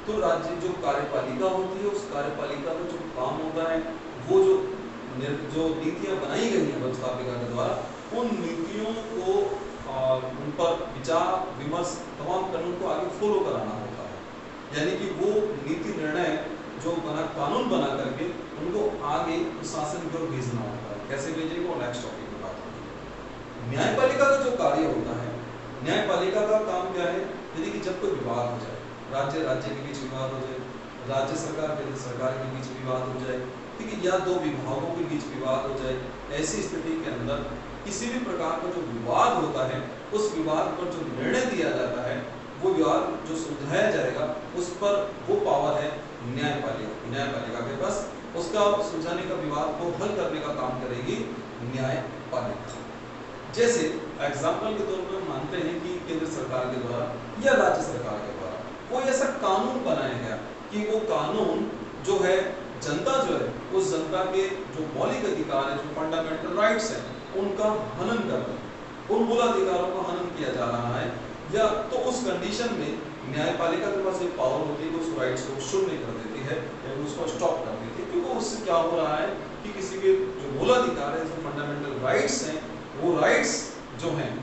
तो राज्य जो कार्यपालिका होती है उस कार्यपालिका का जो काम होता है वो जो नीतियाँ बनाई गई हैं व्यवस्थापिका के द्वारा, उन नीतियों को उन पर विचार विमर्श तमाम कानून को आगे फॉलो कराना होता है, यानी कि वो नीति निर्णय जो कानून बना करके उनको आगे प्रशासन की ओर भेजना होता है। कैसे भेजेंगे वो नेक्स्ट टॉपिक में बात होगी। न्यायपालिका का जो कार्य होता है, न्यायपालिका का काम क्या है, यदि कि जब कोई विवाद हो जाए, राज्य के बीच विवाद हो जाए, राज्य सरकार केंद्र सरकार के बीच विवाद हो जाए, ठीक है, या दो विभागों के बीच विवाद हो जाए, ऐसी स्थिति के अंदर किसी भी प्रकार का जो विवाद होता है उस विवाद पर जो निर्णय दिया जाता है, वो विवाद जो सुलझाया जाएगा उस पर वो पावर है न्यायपालिका के पास। उसका सुलझाने का विवाद को हल करने का काम करेगी न्यायपालिका। जैसे एग्जाम्पल के तौर पर मानते हैं कि केंद्र सरकार के द्वारा या राज्य सरकार के द्वारा कोई ऐसा कानून बनाया गया कि वो कानून जो है जनता जो है उस जनता के जो मौलिक अधिकार है, जो फंडामेंटल राइट्स हैं, उनका हनन कर रहा है, उन मूल अधिकारों का हनन किया जा रहा है, या तो उस कंडीशन में न्यायपालिका के पास एक पावर होती है कि उस राइट्स को शून्य कर देती है या उसको स्टॉप कर देती है। क्योंकि उससे क्या हो रहा है कि किसी के जो मूल अधिकार है, जो फंडामेंटल राइट्स हैं, वो राइट्स जो हैं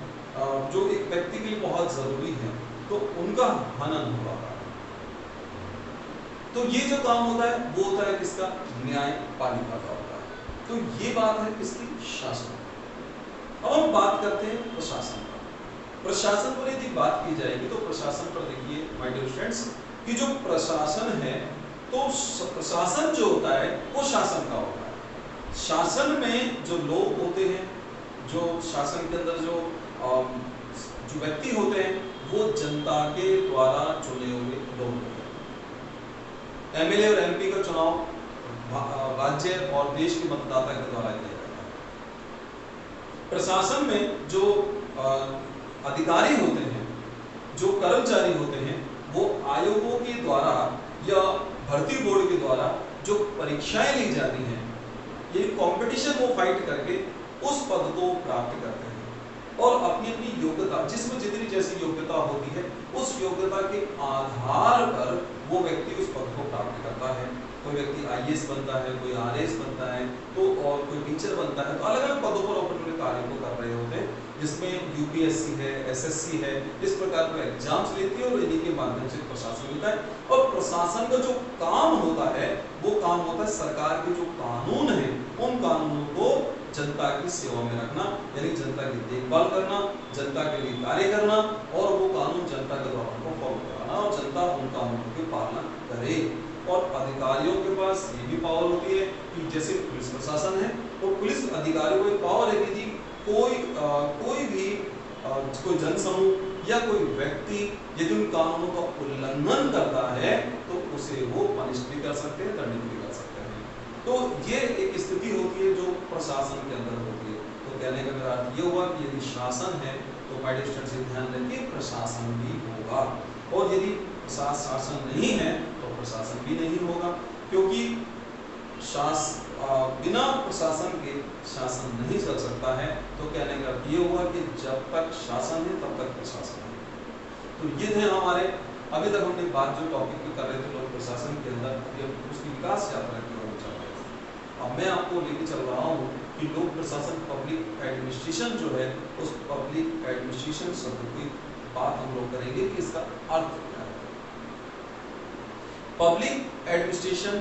जो एक व्यक्ति के लिए बहुत जरूरी है, तो उनका हनन हो रहा है। तो ये जो काम होता है वो होता है किसका, न्यायपालिका का होता है। तो ये बात है किसकी, शासन। अब हम बात करते हैं प्रशासन पर। प्रशासन पर यदि बात की जाएगी तो प्रशासन पर देखिए माय डियर फ्रेंड्स कि जो प्रशासन है, तो प्रशासन जो होता है वो शासन का होता है। शासन में जो लोग होते हैं, जो शासन के अंदर जो व्यक्ति होते हैं, वो जनता के द्वारा चुने हुए लोग होते हैं। एमएलए और एमपी का चुनाव राज्य और देश के मतदाता के द्वारा किया जाता है। प्रशासन में जो अधिकारी होते हैं, जो कर्मचारी होते हैं, वो आयोगों के द्वारा या भर्ती बोर्ड के द्वारा जो परीक्षाएं ली जाती हैं, ये कंपटीशन वो फाइट करके उस पद को प्राप्त करते हैं और अपनी अपनी योग्यता, जिसमें जितनी जैसी योग्यता होती है, उस योग्यता के आधार पर वो व्यक्ति उस पद को प्राप्त करता है। कोई व्यक्ति आईएएस बनता है, कोई आरएएस बनता है, तो और कोई टीचर बनता है, तो अलग अलग पदों पर अपने कार्य को कर रहे होते हैं, जिसमें यूपीएससी है, एसएससी है, इस प्रकार के एग्जाम्स लेती है और इन्हीं के माध्यम से प्रशासन मिलता है। और प्रशासन का जो काम होता है वो काम होता है सरकार के जो कानून है उन कानूनों को जनता की सेवा में रखना, यानी जनता की देखभाल करना, जनता के लिए कार्य करना और वो कानून जनता के द्वारा उनको फॉलो कराना और जनता उन कानूनों की पालना करे। और अधिकारियों के पास ये भी पावर होती है कि जैसे पुलिस प्रशासन है, तो पुलिस अधिकारियों को पावर है कि कोई भी कोई जन समूह या कोई व्यक्ति यदि उन कानूनों का उल्लंघन करता है तो उसे वो पनिश भी कर सकते हैं, दंडित भी कर सकते हैं। तो ये एक स्थिति होती है जो प्रशासन के अंदर होती है। तो कहने का मेरा अर्थ ये हुआ कि यदि शासन है तो माय डियर स्टूडेंट्स ध्यान रखिए प्रशासन भी होगा, और यदि शासन नहीं है तो प्रशासन भी नहीं होगा, क्योंकि बिना प्रशासन के शासन नहीं चल सकता है। तो कहने का अर्थ ये हुआ कि जब तक शासन है तब तक प्रशासन है। तो ये थे हमारे अभी तक हमने बात जो टॉपिक पे कर रहे थे लोक प्रशासन के अंदर, उसकी विकास यात्रा की ओर चल रहे थे। अब मैं आपको लेके चल रहा हूँ कि लोक प्रशासन पब्लिक एडमिनिस्ट्रेशन जो है, उस पब्लिक एडमिनिस्ट्रेशन शब्द की बात हम लोग करेंगे कि इसका अर्थ क्या है। पब्लिक एडमिनिस्ट्रेशन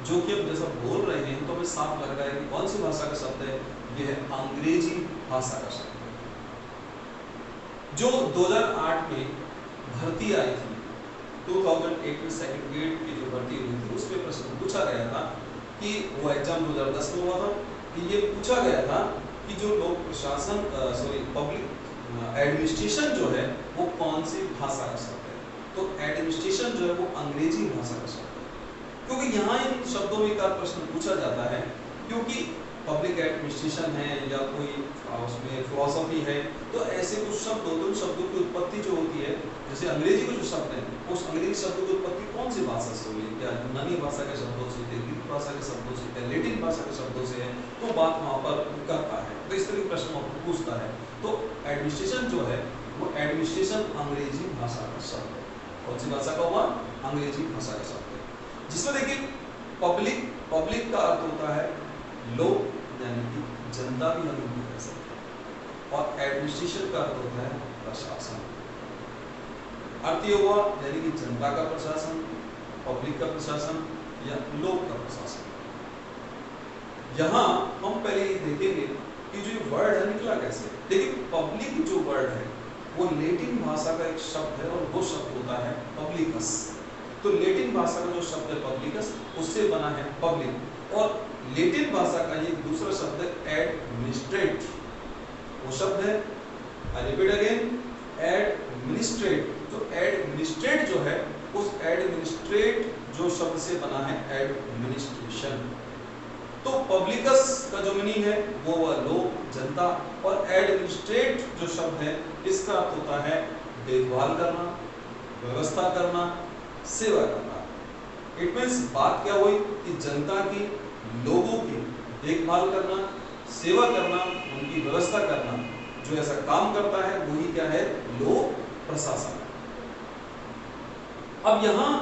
जो कि हम जैसा बोल रहे हैं तो हमें साफ लग रहा है कि कौन सी भाषा का शब्द है, यह है अंग्रेजी भाषा का शब्द है। जो 2008 में भर्ती आई थी, 2008 में सेकंड ग्रेड की जो भर्ती हुई थी, उसमें प्रश्न पूछा गया था कि वो एग्जाम 2010 में हुआ था कि ये पूछा गया था कि जो लोक प्रशासन पब्लिक एडमिनिस्ट्रेशन जो है वो कौन सी भाषा का शब्द है। तो एडमिनिस्ट्रेशन जो है वो अंग्रेजी भाषा का शब्द है, क्योंकि यहाँ इन शब्दों में का प्रश्न पूछा जाता है, क्योंकि पब्लिक एडमिनिस्ट्रेशन है या कोई उसमें फिलॉसफी है, तो ऐसे कुछ शब्द होते हैं। उन शब्दों की उत्पत्ति जो होती है, जैसे अंग्रेजी के जो शब्द हैं, उस अंग्रेजी शब्दों की उत्पत्ति कौन सी भाषा से हुई है, क्या यूनानी भाषा के शब्दों से, ग्रीक भाषा के शब्दों से, क्या लैटिन भाषा के शब्दों से है, तो बात वहाँ पर करता है। तो इस तरह के प्रश्न आपको पूछता है। तो एडमिनिस्ट्रेशन जो है वो एडमिनिस्ट्रेशन अंग्रेजी भाषा का शब्द है। कौन सी भाषा का हुआ? अंग्रेजी भाषा का शब्द है, जिसमें देखिए पब्लिक का अर्थ होता है लोग, यानी कि जनता भी हम इनको कह सकते हैं, और एडमिनिस्ट्रेशन का अर्थ होता है प्रशासन। अर्थ ये हुआ यानी कि जनता का प्रशासन, पब्लिक का प्रशासन या लोक का प्रशासन। यहाँ हम पहले ये देखेंगे कि जो वर्ड है निकला कैसे। देखिए पब्लिक जो वर्ड है वो लैटिन भाषा का एक शब्द है, और वो शब्द होता है पब्लिकस। तो लैटिन भाषा का जो शब्द है पब्लिकस, उससे बना है पब्लिक, और लैटिन भाषा का ये दूसरा शब्द है एडमिनिस्ट्रेट। वो शब्द है, आई रिपीट अगेन, एडमिनिस्ट्रेट। तो एडमिनिस्ट्रेट जो है, उस एडमिनिस्ट्रेट जो शब्द से बना है एडमिनिस्ट्रेशन। तो पब्लिकस का जो मीनिंग है वो लोग, जनता, और एडमिनिस्ट्रेट जो शब्द है इसका अर्थ होता है देखभाल करना, व्यवस्था करना, सेवा करना। इट मीन्स बात क्या हुई कि जनता की, लोगों की देखभाल करना, सेवा करना, उनकी व्यवस्था करना, जो ऐसा काम करता है वही क्या है? लोक प्रशासन। अब यहाँ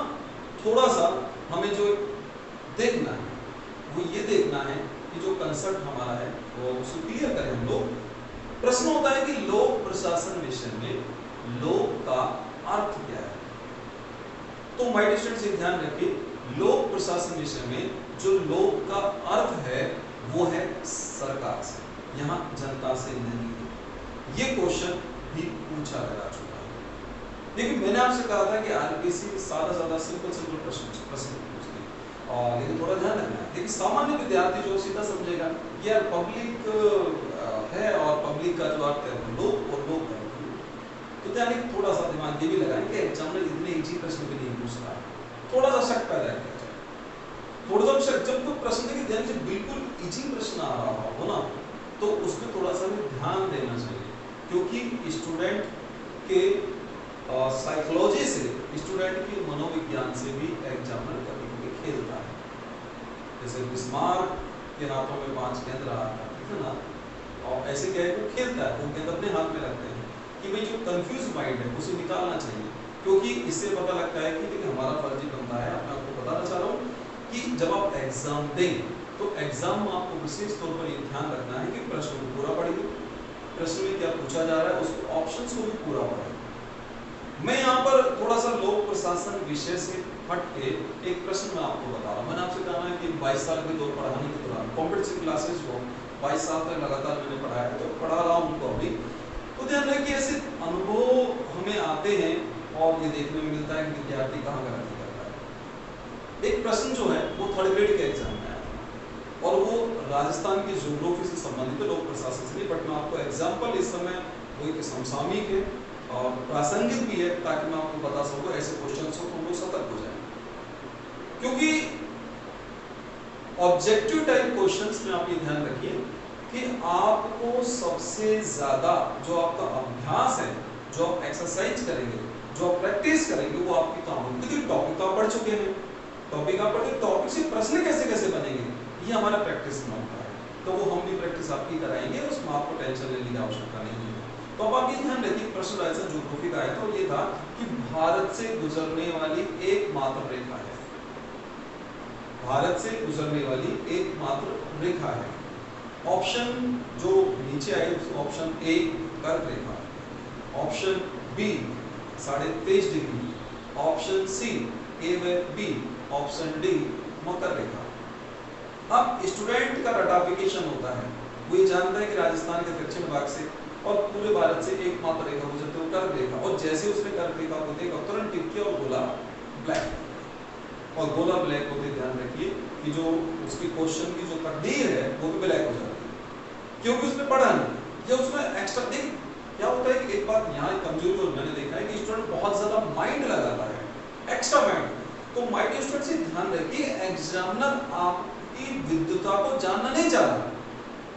थोड़ा सा हमें जो देखना है वो ये देखना है कि जो कंसेप्ट हमारा है वो उसको क्लियर करें हम लोग। प्रश्न होता है कि लोक प्रशासन विषय में लोक का अर्थ क्या है। तो माय डियर स्टूडेंट्स ध्यान रखिए, लोक प्रशासन विषय में जो लोक का अर्थ है वो है सरकार से, यहाँ जनता से नहीं है। ये क्वेश्चन भी पूछा जा चुका है। देखिए मैंने आपसे कहा था कि आरपीसी सादा सिंपल प्रश्न पूछते हैं, और लेकिन थोड़ा ध्यान रखना है। लेकिन सामान्य विद्यार्थी जो सीधा समझेगा यार पब्लिक है और पब्लिक का जो अर्थ है वो लोक और लोक है, तो यानी थोड़ा सा दिमाग ये भी लगाएं कि एग्जामिनर इतने इजी प्रश्न भी नहीं पूछ रहा है, थोड़ा सा शक पैदा किया जाए। थोड़ा सा शक, जब कोई प्रश्न देखिए ध्यान से बिल्कुल इजी प्रश्न आ रहा हो ना, तो उसमें थोड़ा सा भी ध्यान देना चाहिए, क्योंकि स्टूडेंट के साइकोलॉजी से, स्टूडेंट के मनोविज्ञान से भी एग्जामिनर कभी कभी खेलता है। जैसे बिस्मार्क के हाथों में 5 गेंद रहा है ना, और ऐसे क्या है वो खेलता है, वो गेंद अपने हाथ में रखते हैं कि भाई जो कंफ्यूज माइंड है उसे निकालना चाहिए, क्योंकि इससे पता लगता है कि देखिए हमारा फर्जी बनता है। मैं आपको बताना चाह रहा हूँ कि जब आप एग्जाम दें तो एग्जाम में आपको विशेष तौर पर ये ध्यान रखना है कि प्रश्न को पूरा पढ़िए, प्रश्न में क्या पूछा जा रहा है उसको ऑप्शंस को भी पूरा पढ़िए। मैं यहाँ पर थोड़ा सा लोक प्रशासन विषय से हट के एक प्रश्न मैं आपको बता रहा हूँ। मैंने आपसे कहा है कि 22 साल के दौर पढ़ाने के दौरान कॉम्पिटिटिव क्लासेज को 22 साल तक लगातार मैंने पढ़ाया, तो पढ़ा रहा हूँ उनको अभी। तो ध्यान रखिए ऐसे अनुभव हमें आते हैं और ये देखने में मिलता है कि विद्यार्थी कहाँ गलती करता है। एक प्रश्न जो है वो 3rd ग्रेड के एग्जाम में आया और वो राजस्थान की ज्योग्राफी से संबंधित है, लोक प्रशासन से नहीं, बट मैं आपको एग्जाम्पल इस समय वो एक समसामयिक है और प्रासंगिक भी है, ताकि मैं आपको बता सकूं ऐसे क्वेश्चन हो तो हम लोग सतर्क हो जाए। क्योंकि ऑब्जेक्टिव टाइप क्वेश्चंस में आप ये ध्यान रखिए कि आपको सबसे ज्यादा जो आपका अभ्यास है, जो आप एक्सरसाइज करेंगे, जो आप प्रैक्टिस करेंगे, वो आपकी काम होगी। क्योंकि टॉपिक आप पढ़ चुके हैं, टॉपिक आप पढ़े, टॉपिक से प्रश्न कैसे कैसे बनेंगे ये हमारा प्रैक्टिस में होता है। तो वो हम भी प्रैक्टिस आपकी कराएंगे, उसमें आपको टेंशन लेने की आवश्यकता नहीं है। तो अब आप ये ध्यान रखिए, प्रश्न राइटर ज्योग्राफी का आया तो ये था कि भारत से गुजरने वाली एकमात्र रेखा है, भारत से गुजरने वाली एकमात्र रेखा है। ऑप्शन जो नीचे आई ऑप्शन ए कर्क रेखा, option B 23.5 degree, option C A व बी, ऑप्शन डी मकर रेखा। अब स्टूडेंट का रटाफिकेशन होता है, वो ये जानता है कि राजस्थान के दक्षिण भाग से और पूरे भारत से एकमात्र रेखा गुजरती है कर्क रेखा, और जैसे उसने कर्क रेखा को देखा तुरंत टिक किया और बोला ब्लैक, और गोला ब्लैक होते ध्यान रखिए कि जो उसकी क्वेश्चन की जो तकदीर है वो भी ब्लैक हो जाती है, क्योंकि उसने पढ़ा नहीं या उसने एक्स्ट्रा देख। क्या होता है कि एक बात यहाँ कमजोरी और मैंने देखा है कि स्टूडेंट बहुत ज्यादा माइंड लगाता है, एक्स्ट्रा माइंड। तो माइंड स्टूडेंट से ध्यान रखिए, एग्जामिनर आपकी विद्वता को जानना नहीं चाह रहा।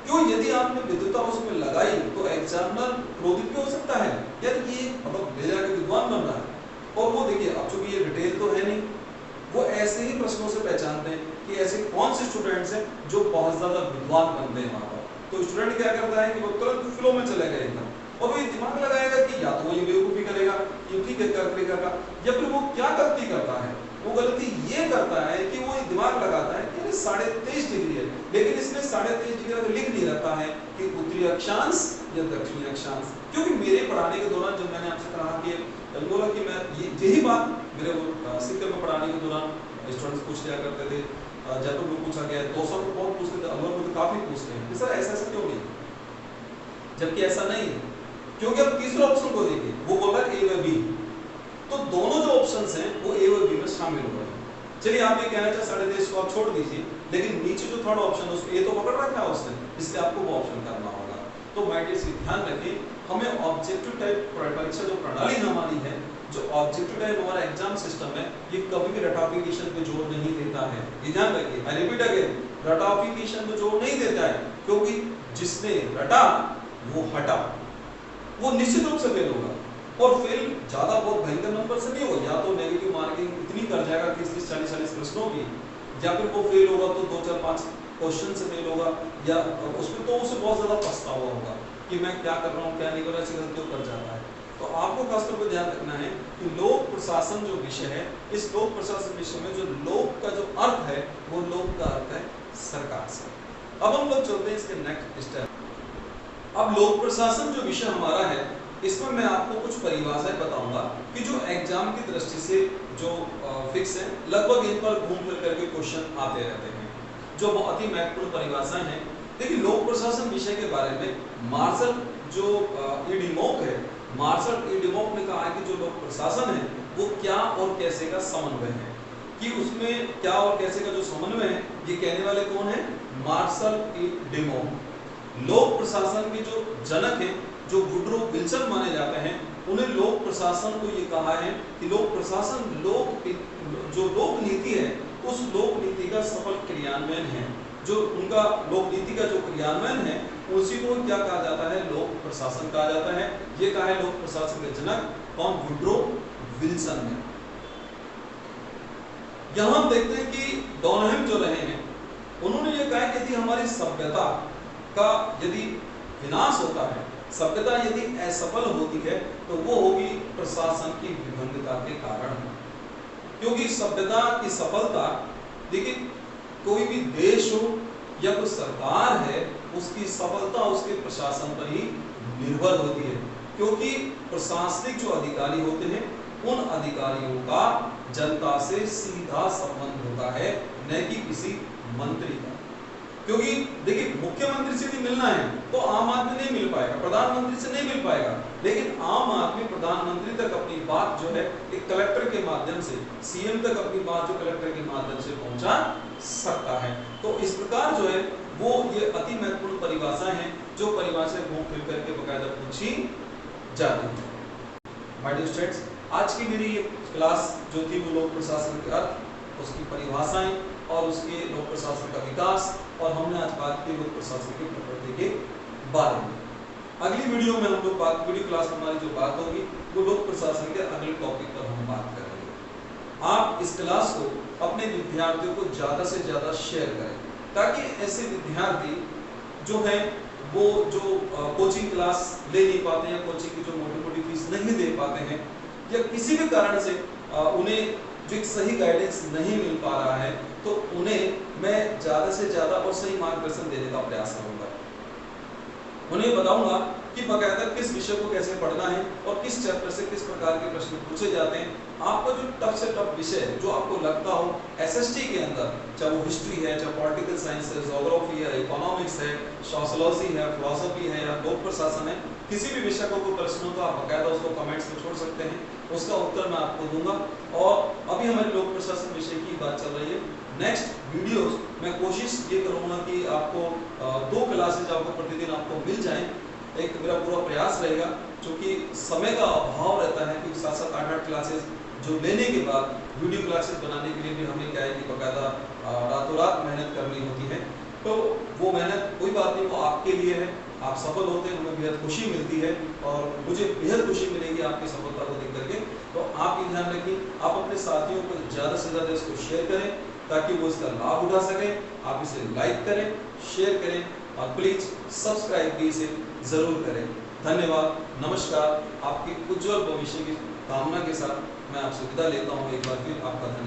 क्यों? यदि आपने विद्वता उसमें लगाई तो एग्जामिनर क्रोधित भी हो सकता है, यार ये मतलब ले जाकर विद्वान बन रहा है। और वो देखिए, अब चूंकि ये डिटेल तो है नहीं, वो ऐसे ही प्रश्नों से पहचानते हैं कि ऐसे कौन से स्टूडेंट्स हैं जो बहुत ज्यादा विद्वान बनते हैं वहां पर। तो स्टूडेंट क्या करता है कि वो तुरंत फ्लो में चले गए एकदम, और वो ये दिमाग लगाएगा कि या तो वो ये बेवकूफी करेगा, ये ठीक है कर्क रेखा का, या फिर वो क्या गलती करता है, वो गलती ये करता है कि वो ये दिमाग लगाता है कि 23.5 डिग्री है, लेकिन इसने 23.5 डिग्री तो लिख नहीं रखा है कि उत्तरी अक्षांश या दक्षिणी अक्षांश। क्योंकि मेरे पढ़ाने के दौरान जब मैंने आपसे कहा कि बोला कि मैं यही बात मेरे सिक्कर में पढ़ाने के दौरान स्टूडेंट्स पूछ लिया करते थे, जयपुर में पूछा गया, 200 में बहुत पूछते थे, अलवर में तो काफी पूछते हैं कि सर ऐसा ऐसा क्यों नहीं, जबकि ऐसा नहीं है। क्योंकि अब तीसरा ऑप्शन को देखिए, वो बोल रहा है ए व बी, तो दोनों जो ऑप्शंस हैं वो ए व बी में शामिल हो रहे हैं। चलिए आप ये कहना चाहे 23.5 को आप छोड़ दीजिए, लेकिन नीचे जो थर्ड ऑप्शन है उसमें ए तो पकड़ रखा है उसने, इसलिए आपको वो ऑप्शन करना होगा। तो माय डियर ध्यान रखिए, हमें ऑब्जेक्टिव टाइप परीक्षा जो प्रणाली हमारी है, जो ऑब्जेक्टिव टाइप हमारा एग्जाम सिस्टम है, ये कभी भी रटाफिकेशन पे जोर नहीं देता है। ये ध्यान रखिए, आई रिपीट अगेन, रटाफिकेशन पे जोर नहीं देता है, क्योंकि जिसने रटा वो हटा, वो निश्चित रूप से फेल होगा। और फेल ज्यादा बहुत भयंकर नंबर से नहीं होगा, या तो नेगेटिव मार्किंग इतनी कर जाएगा 30-40 प्रश्नों की, या फिर वो फेल होगा तो 2-4-5 क्वेश्चन से फेल होगा, या उसमें तो उसे बहुत ज्यादा पछतावा होगा कि मैं क्या कर रहा हूँ, क्या नहीं कर रहा, ऐसी गलतियों कर जाता है। तो आपको खासतौर पर ध्यान रखना है कि लोक प्रशासन जो विषय है, इस लोक प्रशासन विषय में जो लोक का जो अर्थ है, वो लोक का अर्थ है सरकार से। अब हम लोग चलते हैं इसके नेक्स्ट स्टेप। अब लोक प्रशासन जो विषय हमारा है, इसमें मैं आपको कुछ परिभाषाएं बताऊंगा कि जो एग्जाम की दृष्टि से जो फिक्स है, लगभग इन पर घूम फिर करके क्वेश्चन आते रहते हैं, जो बहुत ही महत्वपूर्ण परिभाषाएं हैं। देखिए, लोक प्रशासन विषय के बारे में मार्शल जो ईडीमोक है, मार्शल ईडीमोक ने कहा है कि जो लोक प्रशासन है वो क्या और कैसे का समन्वय है, कि उसमें क्या और कैसे का जो समन्वय है, ये कहने वाले कौन है? मार्शल ईडीमोक। लोक प्रशासन के जो जनक हैं, जो वुड्रो विल्सन माने जाते हैं, उन्हें लोक प्रशासन को ये कहा है कि लोक प्रशासन जो लोक नीति है, उस लोक नीति का सफल क्रियान्वयन है। जो उनका लोक नीति का जो क्रियान्वयन है, उसी को क्या कहा जाता है? लोक प्रशासन कहा जाता है। ये कहा है लोक प्रशासन के जनक कौन? वुड्रो विल्सन ने। यहां हम देखते हैं कि डॉनहम जो रहे हैं, उन्होंने ये कहा कि यदि हमारी सभ्यता का यदि विनाश होता है, सभ्यता यदि असफल होती है, तो वो होगी प्रशासन की विभंगता के कारण। क्योंकि सभ्यता की सफलता, देखिए कोई भी देश हो या कोई सरकार है, उसकी सफलता उसके प्रशासन पर ही निर्भर होती है। क्योंकि प्रशासनिक जो अधिकारी होते हैं, उन अधिकारियों का जनता से सीधा संबंध होता है, न कि किसी मंत्री का। क्योंकि देखिए, मुख्यमंत्री से भी मिलना है तो आम आदमी नहीं मिल पाएगा, प्रधानमंत्री से नहीं मिल पाएगा, लेकिन आम आदमी प्रधानमंत्री तक अपनी बात जो है एक कलेक्टर के माध्यम से, सीएम तक अपनी बात जो कलेक्टर के माध्यम से पहुंचा सकता है। तो इस प्रकार जो है वो ये अति महत्वपूर्ण परिभाषाएं हैं, जो परिभाषाएं घूम फिर करके बकायदा पूछी जाती है। माय डियर स्टूडेंट्स, आज की मेरी ये क्लास जो थी वो लोक प्रशासन के अर्थ, उसकी परिभाषाएं और उसके लोक प्रशासन का विकास, और हमने आज बात की लोक प्रशासन की प्रकृति के बारे में। अगली वीडियो में हम लोग वीडियो क्लास में हमारी जो बात होगी वो लोक प्रशासन के अगले टॉपिक पर हम बात करेंगे। आप इस क्लास को अपने विद्यार्थियों को ज्यादा से ज्यादा शेयर करें, ताकि ऐसे विद्यार्थी जो हैं वो जो कोचिंग क्लास ले नहीं पाते हैं, कोचिंग की जो मोटी फीस नहीं दे पाते हैं, या किसी भी कारण से उन्हें जो एक सही गाइडेंस नहीं मिल पा रहा है, तो उन्हें मैं ज्यादा से ज्यादा और सही मार्गदर्शन देने का प्रयास करूंगा। उन्हें बताऊंगा कि बकायदा किस विषय को कैसे पढ़ना है और किस चैप्टर से किस प्रकार के प्रश्न पूछे जाते हैं। आपको जो टफ से टफ विषय है, जो आपको लगता हो एसएसटी के अंदर, चाहे वो हिस्ट्री है, चाहे पॉलिटिकल साइंस है, ज्योग्राफी है, इकोनॉमिक्स है, सोशियोलॉजी है, फिलॉसफी है, या लोक प्रशासन है, किसी भी विषय को कोई प्रश्न हो तो आप बकायदा उसको कमेंट्स में छोड़ सकते हैं, उसका उत्तर मैं आपको दूंगा। और अभी हमारे लोक प्रशासन विषय की बात चल रही है। नेक्स्ट वीडियोस मैं कोशिश ये करूंगा कि आपको 2 क्लासेज आपको प्रतिदिन आपको मिल जाएं। एक मेरा पूरा प्रयास रहेगा, क्योंकि समय का अभाव रहता है, क्योंकि 7-7, 8-8 क्लासेस जो लेने के बाद वीडियो क्लासेस बनाने के लिए भी हमें क्या है कि बकायदा रातों रात मेहनत करनी होती है। तो वो मेहनत कोई बात नहीं, वो आपके लिए है, आप सफल होते हैं, हमें बेहद खुशी मिलती है, और मुझे बेहद खुशी मिलेगी आपकी सफलता को देख करके। तो आप ये ध्यान रखिए, आप अपने साथियों को ज़्यादा से ज़्यादा इसको शेयर करें, ताकि वो इसका लाभ उठा सकें। आप इसे लाइक करें, शेयर करें, और प्लीज सब्सक्राइब भी इसे जरूर करें। धन्यवाद, नमस्कार। आपके उज्जवल भविष्य की कामना के साथ मैं आपसे विदा लेता हूँ। एक बार फिर आपका धन्यवाद।